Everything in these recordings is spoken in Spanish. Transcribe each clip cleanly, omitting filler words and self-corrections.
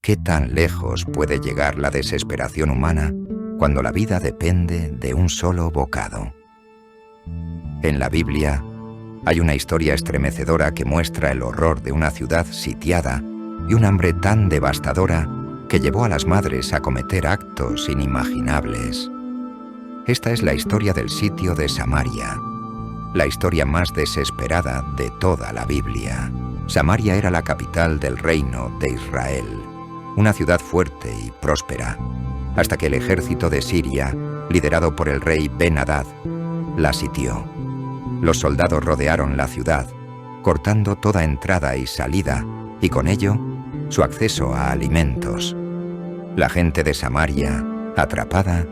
¿Qué tan lejos puede llegar la desesperación humana cuando la vida depende de un solo bocado? En la Biblia hay una historia estremecedora que muestra el horror de una ciudad sitiada y un hambre tan devastadora que llevó a las madres a cometer actos inimaginables. Esta es la historia del sitio de Samaria, la historia más desesperada de toda la Biblia. Samaria era la capital del reino de Israel, una ciudad fuerte y próspera, hasta que el ejército de Siria, liderado por el rey Ben-Hadad, la sitió. Los soldados rodearon la ciudad, cortando toda entrada y salida, y con ello, su acceso a alimentos. La gente de Samaria, atrapada,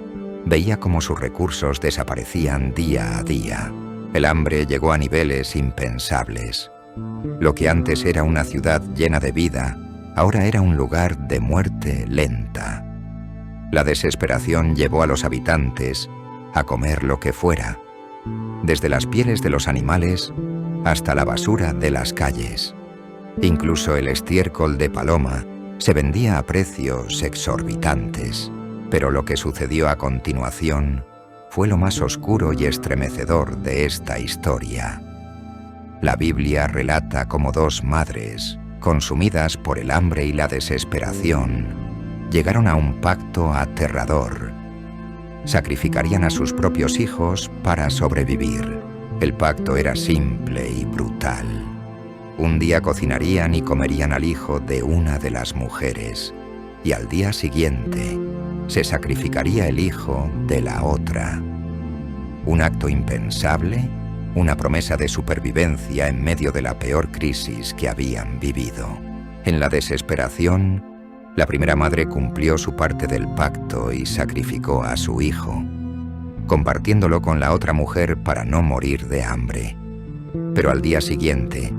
veía cómo sus recursos desaparecían día a día. El hambre llegó a niveles impensables. Lo que antes era una ciudad llena de vida, ahora era un lugar de muerte lenta. La desesperación llevó a los habitantes a comer lo que fuera, desde las pieles de los animales hasta la basura de las calles. Incluso el estiércol de paloma se vendía a precios exorbitantes. Pero lo que sucedió a continuación fue lo más oscuro y estremecedor de esta historia. La Biblia relata cómo dos madres, consumidas por el hambre y la desesperación, llegaron a un pacto aterrador. Sacrificarían a sus propios hijos para sobrevivir. El pacto era simple y brutal. Un día cocinarían y comerían al hijo de una de las mujeres, y al día siguiente se sacrificaría el hijo de la otra. Un acto impensable, una promesa de supervivencia en medio de la peor crisis que habían vivido. En la desesperación, la primera madre cumplió su parte del pacto y sacrificó a su hijo, compartiéndolo con la otra mujer para no morir de hambre. Pero al día siguiente,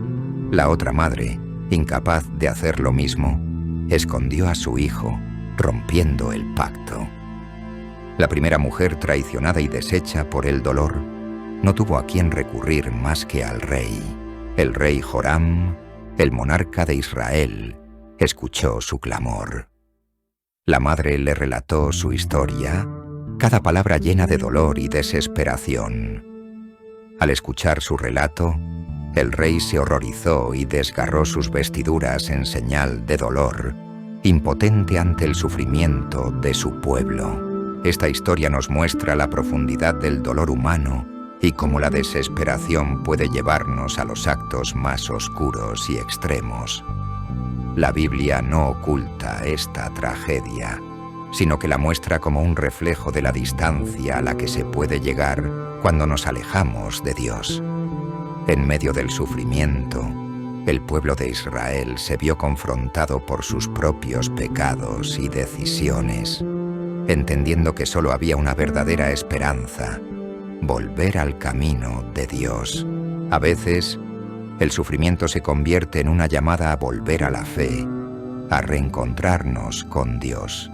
la otra madre, incapaz de hacer lo mismo, escondió a su hijo, rompiendo el pacto. La primera mujer, traicionada y deshecha por el dolor, no tuvo a quién recurrir más que al rey. El rey Joram, el monarca de Israel, escuchó su clamor. La madre le relató su historia, cada palabra llena de dolor y desesperación. Al escuchar su relato, el rey se horrorizó y desgarró sus vestiduras en señal de dolor, impotente ante el sufrimiento de su pueblo. Esta historia nos muestra la profundidad del dolor humano y cómo la desesperación puede llevarnos a los actos más oscuros y extremos. La Biblia no oculta esta tragedia, sino que la muestra como un reflejo de la distancia a la que se puede llegar cuando nos alejamos de Dios. En medio del sufrimiento, el pueblo de Israel se vio confrontado por sus propios pecados y decisiones, entendiendo que solo había una verdadera esperanza: volver al camino de Dios. A veces, el sufrimiento se convierte en una llamada a volver a la fe, a reencontrarnos con Dios.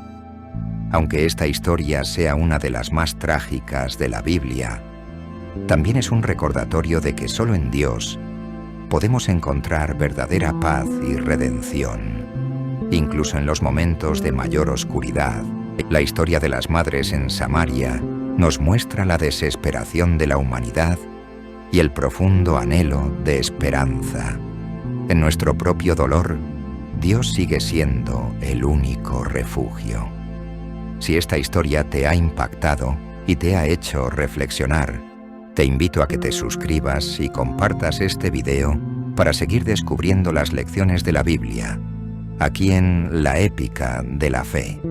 Aunque esta historia sea una de las más trágicas de la Biblia, también es un recordatorio de que solo en Dios podemos encontrar verdadera paz y redención. Incluso en los momentos de mayor oscuridad, la historia de las madres en Samaria nos muestra la desesperación de la humanidad y el profundo anhelo de esperanza. En nuestro propio dolor, Dios sigue siendo el único refugio. Si esta historia te ha impactado y te ha hecho reflexionar, te invito a que te suscribas y compartas este video para seguir descubriendo las lecciones de la Biblia, aquí en La Épica de la Fe.